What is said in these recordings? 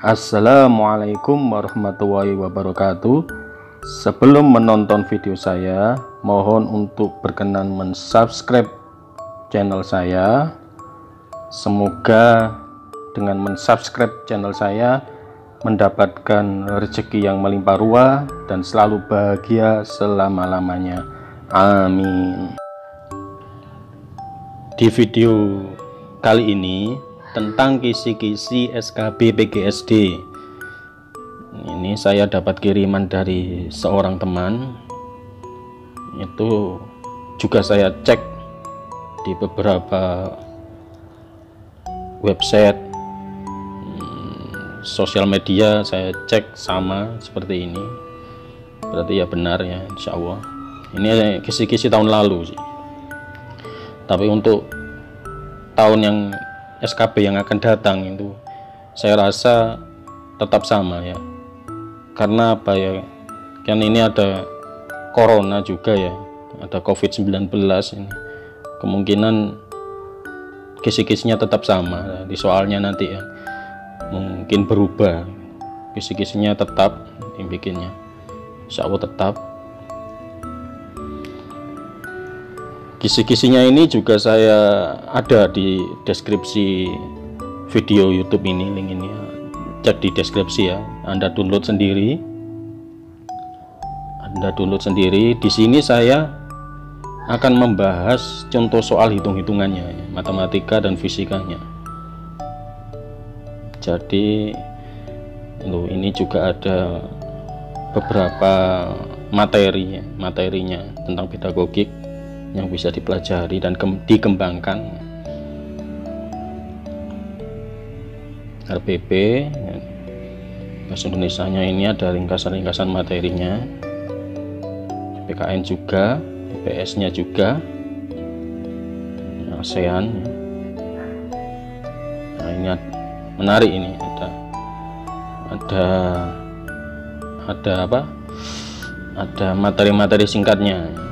Assalamualaikum warahmatullahi wabarakatuh. Sebelum menonton video saya, mohon untuk berkenan mensubscribe channel saya. Semoga dengan mensubscribe channel saya mendapatkan rezeki yang melimpah ruah dan selalu bahagia selama-lamanya. Amin. Di video kali ini tentang kisi-kisi SKB PGSD. Ini saya dapat kiriman dari seorang teman. Itu juga saya cek di beberapa website sosial media, saya cek sama seperti ini. Berarti ya benar ya, insya Allah. Ini kisi-kisi tahun lalu sih. Tapi untuk tahun yang SKB yang akan datang itu saya rasa tetap sama ya, karena apa ya, kan ini ada corona juga ya, ada COVID-19 ini, kemungkinan kisi-kisinya tetap sama di soalnya nanti ya, mungkin berubah kisi-kisinya, tetap dibikinnya insya Allah tetap. Kisi-kisinya ini juga saya ada di deskripsi video YouTube ini, link ini cek di deskripsi ya. Anda download sendiri. Di sini saya akan membahas contoh soal hitung-hitungannya, matematika dan fisikanya. Jadi ini juga ada beberapa materinya tentang pedagogik yang bisa dipelajari dan dikembangkan. RPP bahasa Indonesianya ini ada ringkasan-ringkasan materinya, PKN juga, IPS nya juga, ASEAN. Nah ini menarik, ini ada apa, ada materi-materi singkatnya.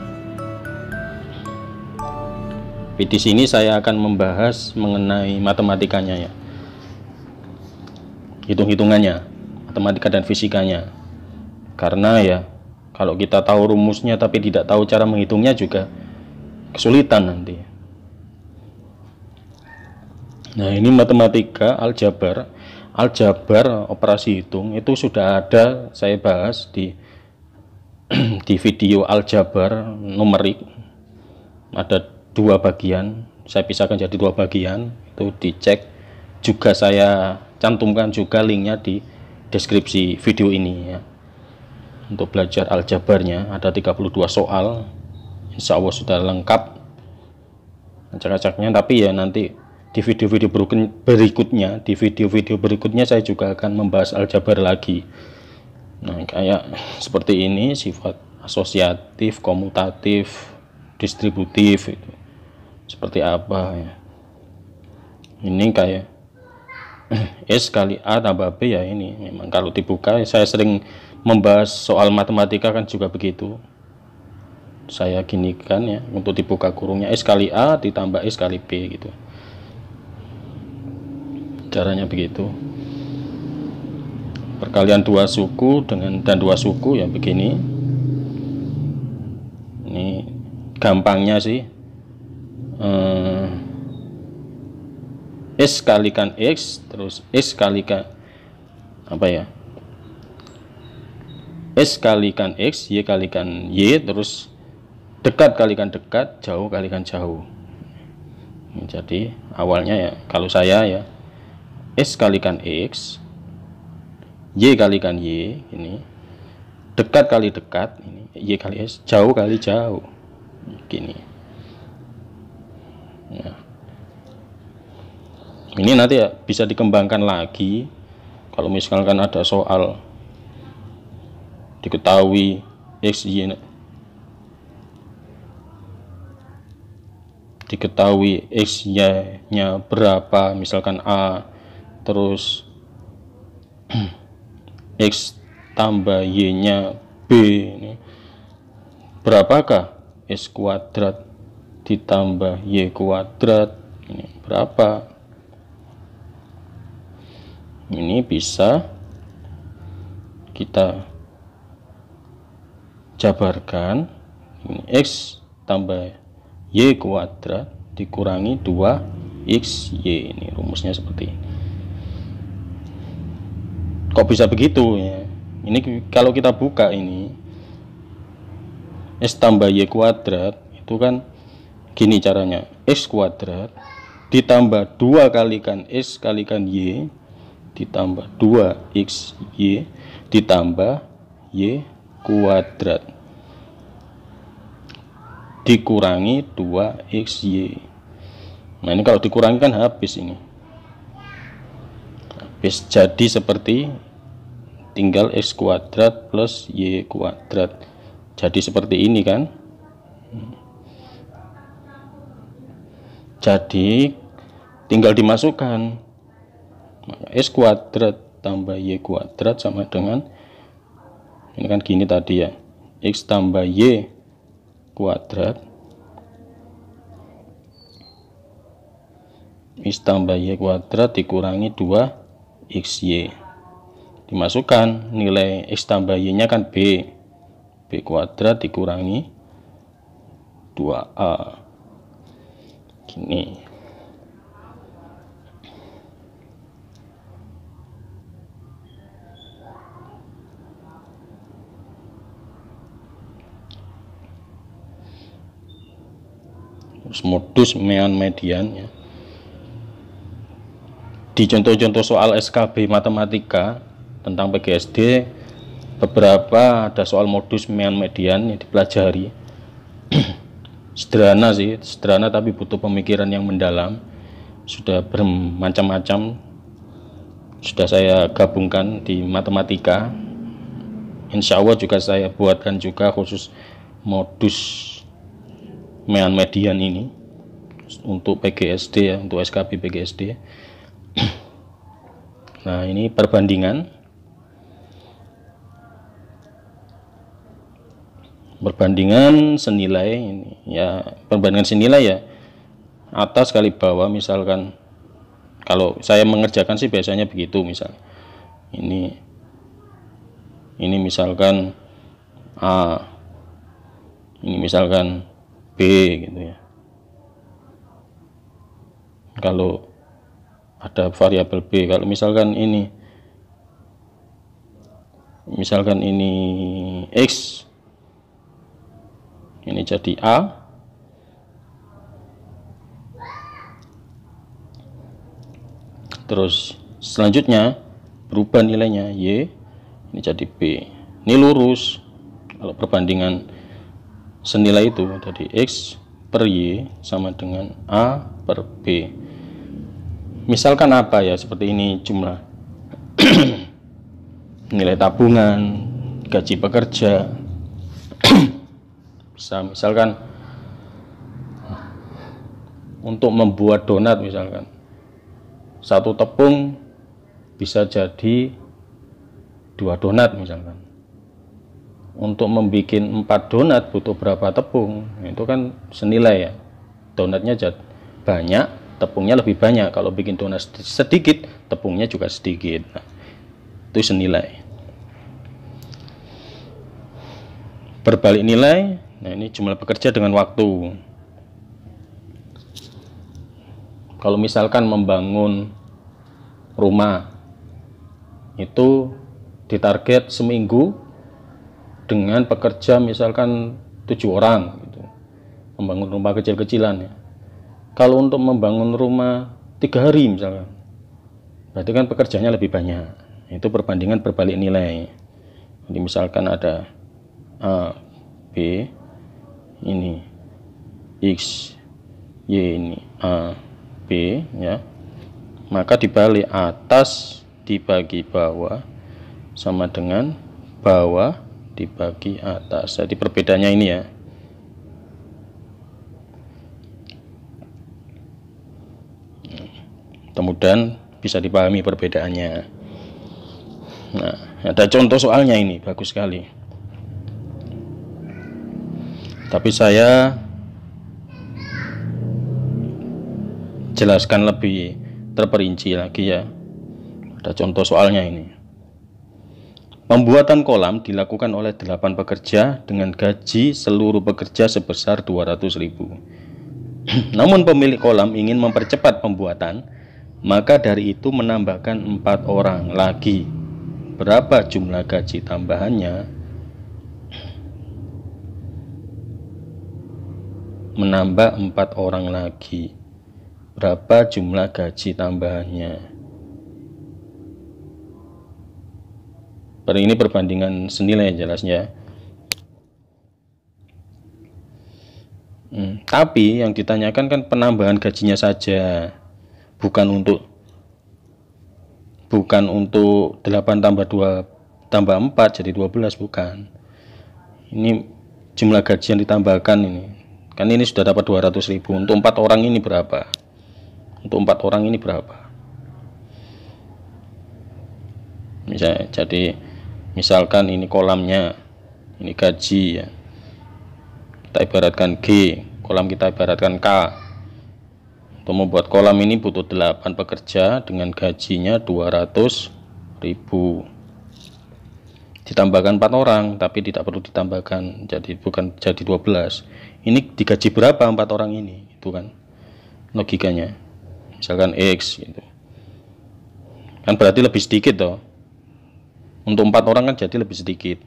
Di sini saya akan membahas mengenai matematikanya ya, hitung-hitungannya, matematika dan fisikanya. Karena ya kalau kita tahu rumusnya tapi tidak tahu cara menghitungnya juga kesulitan nanti. Nah ini matematika, aljabar operasi hitung itu sudah ada saya bahas di video aljabar numerik. Ada dua bagian, saya pisahkan jadi dua bagian, itu dicek juga, saya cantumkan juga linknya di deskripsi video ini ya. Untuk belajar aljabarnya ada 32 soal, insya Allah sudah lengkap acak-acaknya. Tapi ya nanti di video-video berikutnya saya juga akan membahas aljabar lagi. Nah kayak seperti ini, sifat asosiatif, komutatif, distributif, itu seperti apa ya. Ini kayak S kali A tambah B ya. Ini memang kalau dibuka, saya sering membahas soal matematika kan juga begitu, saya ginikan ya, untuk dibuka kurungnya S kali A ditambah S kali B gitu, caranya begitu. Perkalian dua suku dan dua suku ya begini. Ini gampangnya sih, S kalikan X terus S kalikan apa ya, S kalikan X, Y kalikan Y, terus dekat kalikan dekat, jauh kalikan jauh. Jadi awalnya ya kalau saya ya, S kalikan X, Y kalikan Y, ini dekat kali dekat, ini Y kali S, jauh kali jauh, gini ya. Ini nanti ya bisa dikembangkan lagi kalau misalkan ada soal diketahui X, Y, diketahui X, Y nya berapa, misalkan A, terus X tambah Y nya B, ini berapakah S kuadrat ditambah Y kuadrat, ini berapa. Ini bisa kita jabarkan. Ini X tambah Y kuadrat dikurangi 2XY. Ini rumusnya seperti ini. Kok bisa begitu ya? Ini kalau kita buka ini X tambah Y kuadrat itu kan gini caranya. X kuadrat ditambah 2 kalikan X kalikan Y ditambah 2XY ditambah Y kuadrat dikurangi 2XY. Nah ini kalau dikurangi kan habis ini. Habis, jadi seperti tinggal X kuadrat plus Y kuadrat. Jadi seperti ini kan. Jadi tinggal dimasukkan. Maka X kuadrat tambah Y kuadrat sama dengan, ini kan gini tadi ya, X tambah Y kuadrat X tambah Y kuadrat dikurangi 2XY. Dimasukkan nilai X tambah Y nya kan B kuadrat dikurangi 2A. Gini. Modus mean median ya. Di contoh-contoh soal SKB matematika tentang PGSD beberapa ada soal modus mean median yang dipelajari. Sederhana sih, sederhana tapi butuh pemikiran yang mendalam. Sudah bermacam-macam sudah saya gabungkan di matematika. Insya Allah juga saya buatkan juga khusus modus mean median ini untuk PGSD ya, untuk SKB PGSD. Nah ini perbandingan senilai ini ya, perbandingan senilai ya, atas kali bawah. Misalkan kalau saya mengerjakan sih biasanya begitu, misal ini misalkan A, ini misalkan B gitu ya. Kalau ada variabel B, kalau misalkan ini X, ini jadi A, terus selanjutnya berubah nilainya Y, ini jadi B. Ini lurus kalau perbandingan senilai itu, tadi X per Y sama dengan A per B. Misalkan apa ya, seperti ini jumlah nilai tabungan, gaji pekerja. Bisa misalkan untuk membuat donat, misalkan satu tepung bisa jadi 2 donat misalkan. Untuk membuat 4 donat butuh berapa tepung? Itu kan senilai ya. Donatnya banyak, tepungnya lebih banyak. Kalau bikin donat sedikit, tepungnya juga sedikit. Nah, itu senilai. Berbalik nilai. Nah ini jumlah pekerja dengan waktu. Kalau misalkan membangun rumah itu ditarget seminggu dengan pekerja misalkan 7 orang gitu. Membangun rumah kecil-kecilan ya. Kalau untuk membangun rumah 3 hari misalkan, berarti kan pekerjanya lebih banyak. Itu perbandingan berbalik nilai. Jadi misalkan ada A, B, ini X, Y, ini A, B ya. Maka dibalik, atas dibagi bawah sama dengan bawah dibagi atas. Jadi perbedaannya ini ya. Mudah-mudahan bisa dipahami perbedaannya. Nah, ada contoh soalnya ini, bagus sekali. Tapi saya jelaskan lebih terperinci lagi ya. Ada contoh soalnya ini. Pembuatan kolam dilakukan oleh 8 pekerja dengan gaji seluruh pekerja sebesar 200.000. Namun pemilik kolam ingin mempercepat pembuatan, maka dari itu menambahkan 4 orang lagi. Berapa jumlah gaji tambahannya? Menambah 4 orang lagi. Berapa jumlah gaji tambahannya? Ini perbandingan senilai jelasnya. Tapi yang ditanyakan kan penambahan gajinya saja, bukan untuk 8 tambah 2 tambah 4 jadi 12, bukan. Ini jumlah gaji yang ditambahkan ini. Kan ini sudah dapat 200.000. Untuk 4 orang ini berapa? Untuk 4 orang ini berapa? Misalkan ini kolamnya, ini gaji ya. Kita ibaratkan G, kolam kita ibaratkan K. Untuk membuat kolam ini butuh 8 pekerja dengan gajinya 200.000. Ditambahkan 4 orang, tapi tidak perlu ditambahkan, jadi 12. Ini digaji berapa 4 orang ini? Itu kan logikanya. Misalkan X gitu. Kan berarti lebih sedikit toh. Untuk 4 orang kan jadi lebih sedikit.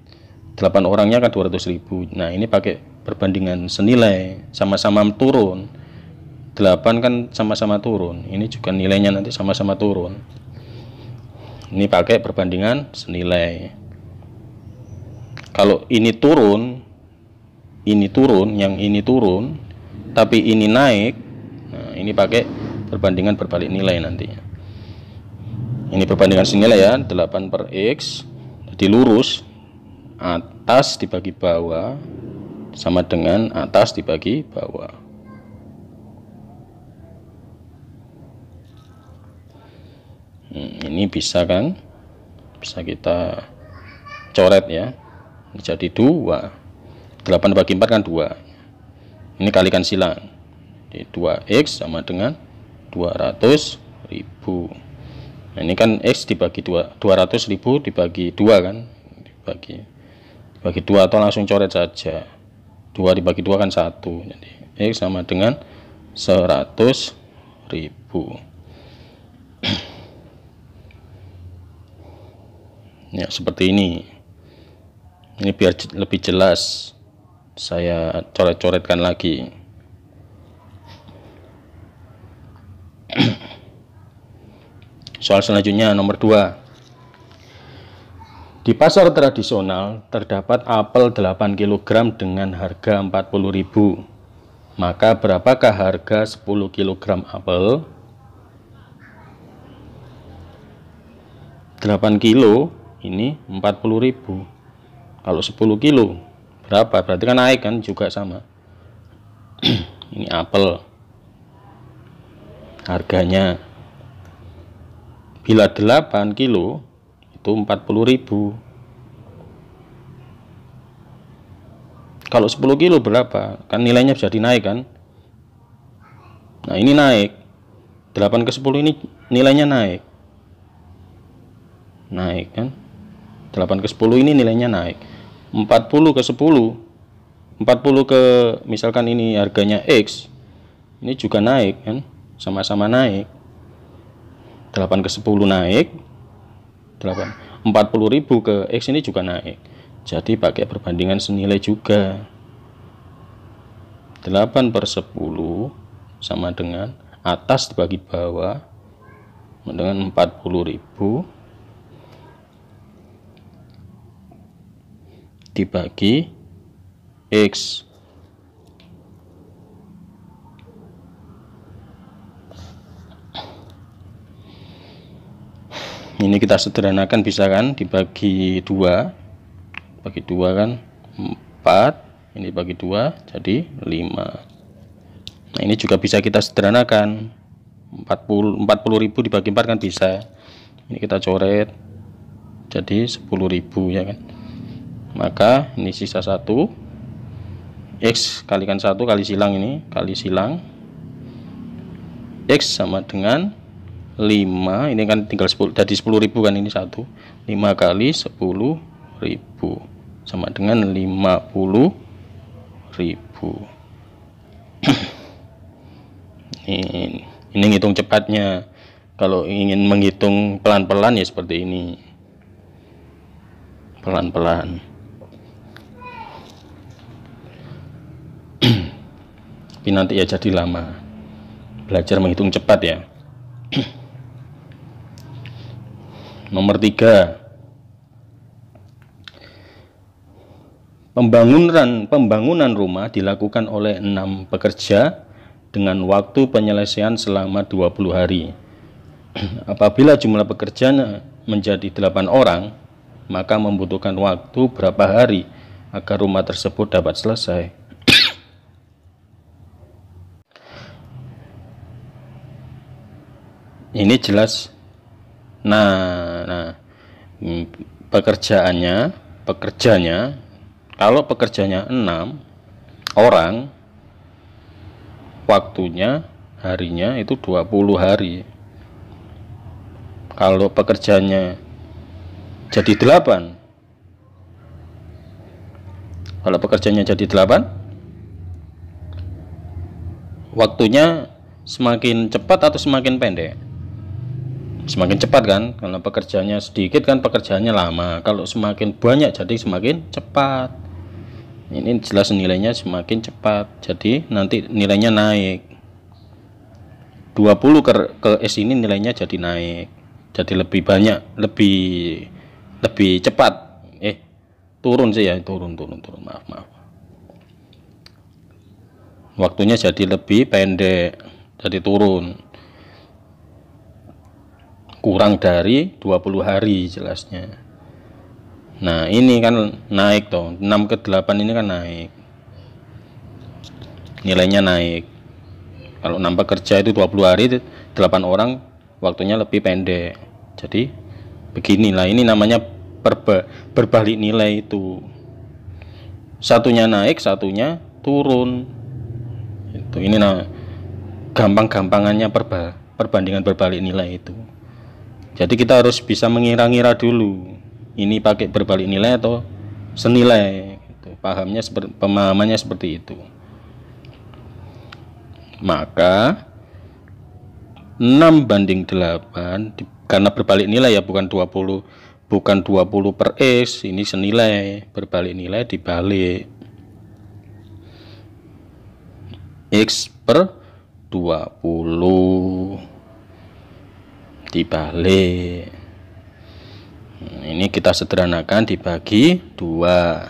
8 orangnya kan 200.000. Nah, ini pakai perbandingan senilai, sama-sama turun. 8 kan sama-sama turun. Ini juga nilainya nanti sama-sama turun. Ini pakai perbandingan senilai. Kalau ini turun, yang ini turun, tapi ini naik. Nah, ini pakai perbandingan berbalik nilai nantinya. Ini perbandingan senilai ya, 8 per X, jadi lurus, atas dibagi bawah sama dengan atas dibagi bawah. Ini bisa kan, bisa kita coret ya, jadi 2, 8 bagi 4 kan 2, ini kalikan silang, jadi 2X sama dengan 200.000. Nah, ini kan X dibagi 200.000 dibagi 2 kan, dibagi 2 atau langsung coret saja. 2 dibagi 2 kan 1, jadi X sama dengan 100.000. Ya, seperti ini. Ini biar lebih jelas, saya coret-coretkan lagi. Soal selanjutnya nomor 2. Di pasar tradisional terdapat apel 8 kg dengan harga 40.000. Maka berapakah harga 10 kg apel? 8 kilo ini 40.000. Kalau 10 kilo berapa? Berarti kan naik kan, juga sama. Ini apel. Harganya bila 8 kilo itu 40.000. Kalau 10 kilo berapa? Kan nilainya bisa dinaik kan. Nah, ini naik. 8 ke 10 ini nilainya naik. Naik kan. 8 ke 10 ini nilainya naik. 40 ke 10. 40 ke misalkan ini harganya X. Ini juga naik kan. Sama-sama naik. 8 ke 10 naik, 40.000 ke X ini juga naik, jadi pakai perbandingan senilai juga. 8 per 10 sama dengan atas dibagi bawah dengan 40.000 dibagi X. Ini kita sederhanakan, bisa kan, dibagi 2, bagi 2 kan 4, ini bagi 2 jadi 5. Nah, ini juga bisa kita sederhanakan, 40.000 dibagi 4 kan bisa. Ini kita coret jadi 10.000 ya kan. Maka ini sisa 1, X kalikan 1 kali silang, ini kali silang X sama dengan 5, ini kan tinggal 10, jadi 10.000 kan, ini 1, 5 kali 10.000 sama dengan 50.000. Ini ngitung cepatnya. Kalau ingin menghitung pelan-pelan ya seperti ini, pelan-pelan. Tapi nanti ya jadi lama belajar menghitung cepat ya. Nomor 3, pembangunan rumah dilakukan oleh 6 pekerja dengan waktu penyelesaian selama 20 hari. Apabila jumlah pekerjanya menjadi 8 orang, maka membutuhkan waktu berapa hari agar rumah tersebut dapat selesai? Ini jelas. Nah, pekerjanya, kalau pekerjanya 6 orang, waktunya harinya itu 20 hari. Kalau pekerjanya jadi 8, waktunya semakin cepat atau semakin pendek? Semakin cepat kan, karena pekerjaannya sedikit kan pekerjaannya lama. Kalau semakin banyak jadi semakin cepat. Ini jelas nilainya semakin cepat, jadi nanti nilainya naik. 20 ke S ini nilainya jadi naik, jadi lebih banyak, lebih cepat. Turun sih ya, turun, maaf. Waktunya jadi lebih pendek, jadi turun, kurang dari 20 hari jelasnya. Nah, ini kan naik toh, 6 ke 8 ini kan naik, nilainya naik. Kalau 6 pekerja itu 20 hari, 8 orang waktunya lebih pendek. Jadi beginilah, ini namanya berbalik nilai itu. Satunya naik, satunya turun. Ini gampang-gampangannya perbandingan berbalik nilai itu. Jadi kita harus bisa mengira-ngira dulu, ini pakai berbalik nilai atau senilai. Pemahamannya seperti itu. Maka 6:8, karena berbalik nilai ya, bukan 20 per X, ini senilai, berbalik nilai dibalik, X per 20 dibalik. Ini kita sederhanakan, dibagi 2,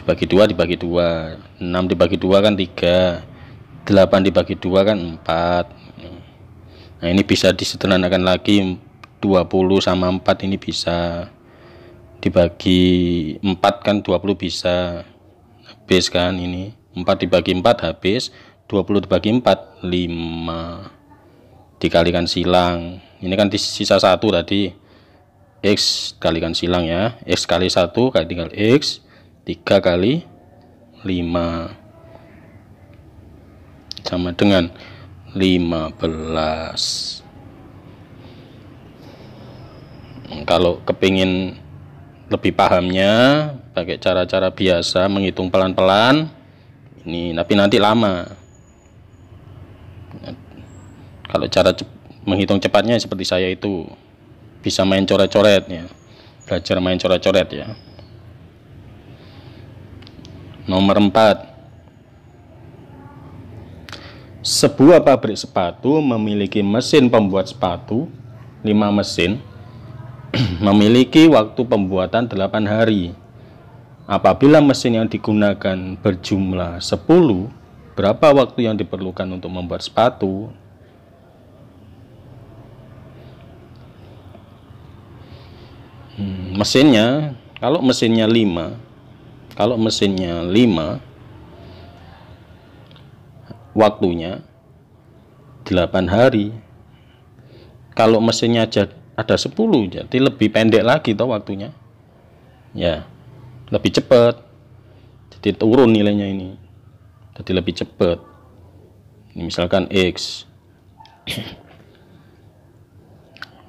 6 dibagi 2 kan 3, 8 dibagi 2 kan 4. Nah, ini bisa disederhanakan lagi, 20 sama 4 ini bisa dibagi 4 kan 20 bisa habis kan, ini 4 dibagi 4 habis, 20 dibagi 4 5, dikalikan silang, ini kan sisa 1 tadi, X kalikan silang ya, X kali 1 kali tinggal X, 3 kali 5 sama dengan 15. Kalau kepingin lebih pahamnya pakai cara-cara biasa, menghitung pelan-pelan ini, tapi nanti lama. Kalau cara menghitung cepatnya seperti saya itu, bisa main coret-coret ya, belajar main coret-coret ya. Nomor 4, sebuah pabrik sepatu memiliki mesin pembuat sepatu 5 mesin, memiliki waktu pembuatan 8 hari. Apabila mesin yang digunakan berjumlah 10, berapa waktu yang diperlukan untuk membuat sepatu? Mesinnya, kalau mesinnya 5, waktunya 8 hari. Kalau mesinnya ada 10, jadi lebih pendek lagi toh waktunya ya, lebih cepat, jadi turun nilainya ini, jadi lebih cepat. Ini misalkan X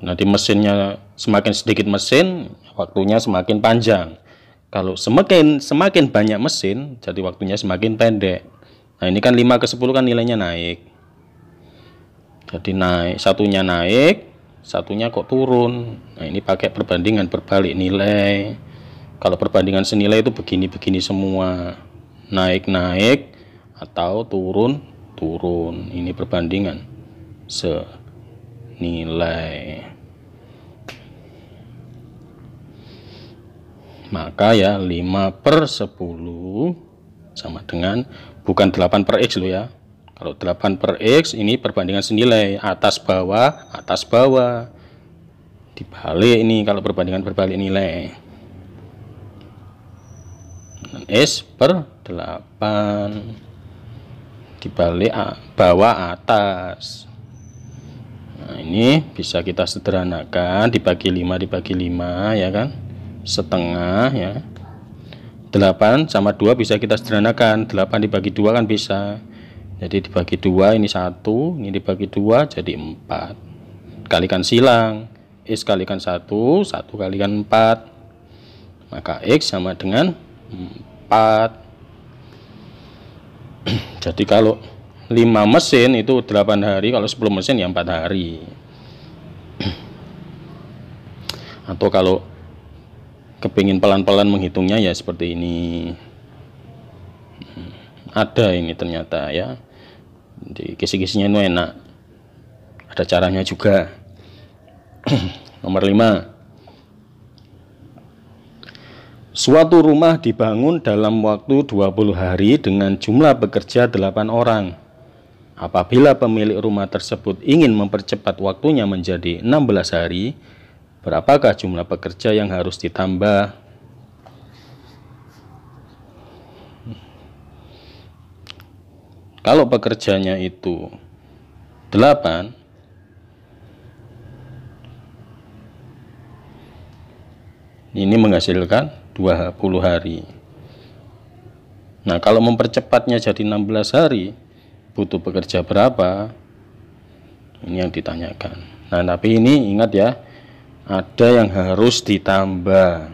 Nanti mesinnya semakin sedikit mesin, waktunya semakin panjang. Kalau semakin banyak mesin, jadi waktunya semakin pendek. Nah, ini kan 5/10 kan nilainya naik. Jadi naik, satunya kok turun. Nah, ini pakai perbandingan berbalik nilai. Kalau perbandingan senilai itu begini-begini semua. Naik atau turun. Ini perbandingan senilai. Maka ya 5/10 sama dengan, bukan 8/x loh ya. Kalau 8/x ini perbandingan senilai, atas bawah. Dibalik ini kalau perbandingan berbalik nilai. S/8 dibalik bawah atas. Nah, ini bisa kita sederhanakan, dibagi 5 ya kan, setengah ya. 8 sama 2 bisa kita sederhanakan, 8 dibagi 2 kan bisa. Jadi dibagi 2 ini 1, ini dibagi 2 jadi 4. Kalikan silang, X kalikan 1, 1 kalikan 4, maka X sama dengan 4. Jadi kalau 5 mesin itu 8 hari, kalau 10 mesin ya 4 hari. Atau kalau kepingin pelan-pelan menghitungnya ya seperti ini. Ada ini ternyata ya, di kisi-kisinya itu enak, ada caranya juga. Nomor 5, suatu rumah dibangun dalam waktu 20 hari dengan jumlah pekerja 8 orang. Apabila pemilik rumah tersebut ingin mempercepat waktunya menjadi 16 hari, berapakah jumlah pekerja yang harus ditambah? Kalau pekerjanya itu 8, ini menghasilkan 20 hari. Nah, kalau mempercepatnya jadi 16 hari, butuh pekerja berapa? Ini yang ditanyakan. Nah, tapi ini ingat ya, ada yang harus ditambah.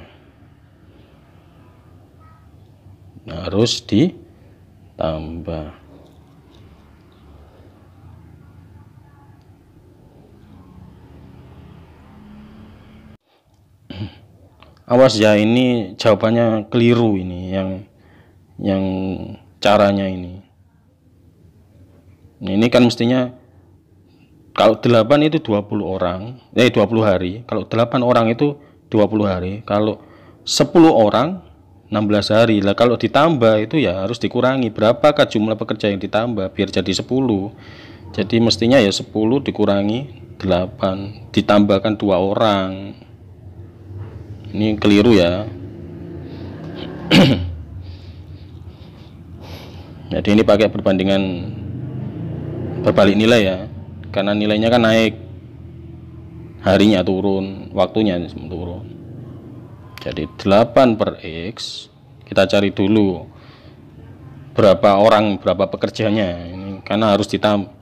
Harus ditambah. Awas ya, ini jawabannya keliru ini, yang caranya ini. Ini kan mestinya kalau 8 itu 20 orang, 20 hari. Kalau 8 orang itu 20 hari. Kalau 10 orang 16 hari. Lah kalau ditambah itu ya harus dikurangi. Berapakah jumlah pekerja yang ditambah biar jadi 10? Jadi mestinya ya 10 dikurangi 8, ditambahkan 2 orang. Ini keliru ya. Jadi ini pakai perbandingan berbalik nilai ya, karena nilainya kan naik, harinya turun, waktunya turun. Jadi 8/x, kita cari dulu berapa orang, berapa pekerjanya ini, karena harus ditambah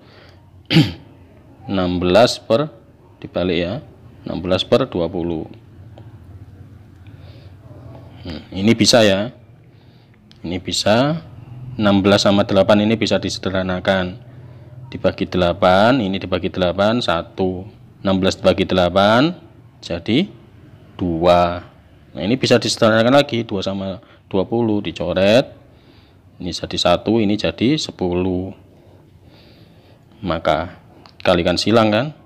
16 per dibalik ya, 16/20. Ini bisa ya, ini bisa 16 sama 8 ini bisa disederhanakan, dibagi 8, ini dibagi 8 1, 16 dibagi 8 jadi 2. Nah, ini bisa disederhanakan lagi, 2 sama 20 dicoret, ini jadi 1, ini jadi 10. Maka kalikan silang kan,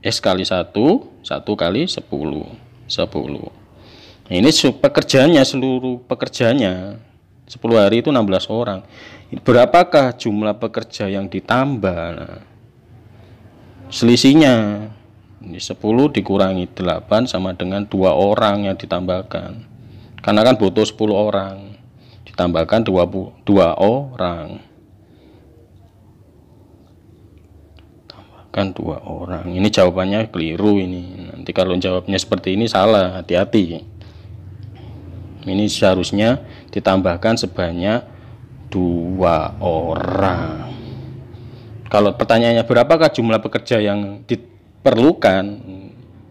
X kali 1, 1 kali 10, 10. Nah, ini pekerjanya, seluruh pekerjanya 10 hari itu 16 orang. Berapakah jumlah pekerja yang ditambah? Nah, selisihnya ini 10 dikurangi 8 sama dengan 2 orang yang ditambahkan. Karena kan butuh 10 orang, ditambahkan 2 orang. Tambahkan 2 orang. Ini jawabannya keliru ini. Nanti kalau jawabnya seperti ini salah, hati-hati. Ini seharusnya ditambahkan sebanyak 2 orang. Kalau pertanyaannya berapakah jumlah pekerja yang diperlukan,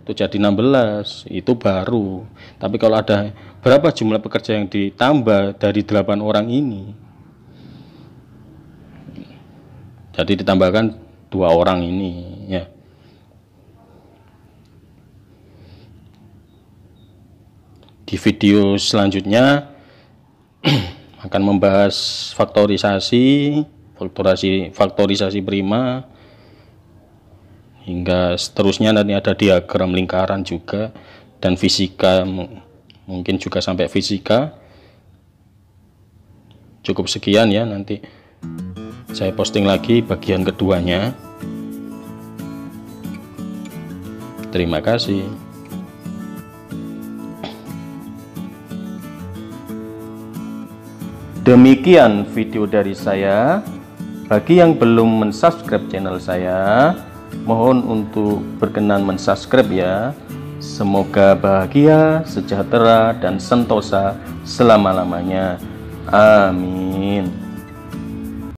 itu jadi 16, itu baru. Tapi kalau ada berapa jumlah pekerja yang ditambah dari 8 orang ini, jadi ditambahkan 2 orang ini ya. Di video selanjutnya akan membahas faktorisasi prima, hingga seterusnya. Nanti ada diagram lingkaran juga, dan fisika, mungkin juga sampai fisika. Cukup sekian ya, nanti saya posting lagi bagian keduanya. Terima kasih. Demikian video dari saya. Bagi yang belum mensubscribe channel saya, mohon untuk berkenan mensubscribe ya. Semoga bahagia, sejahtera, dan sentosa selama-lamanya. Amin.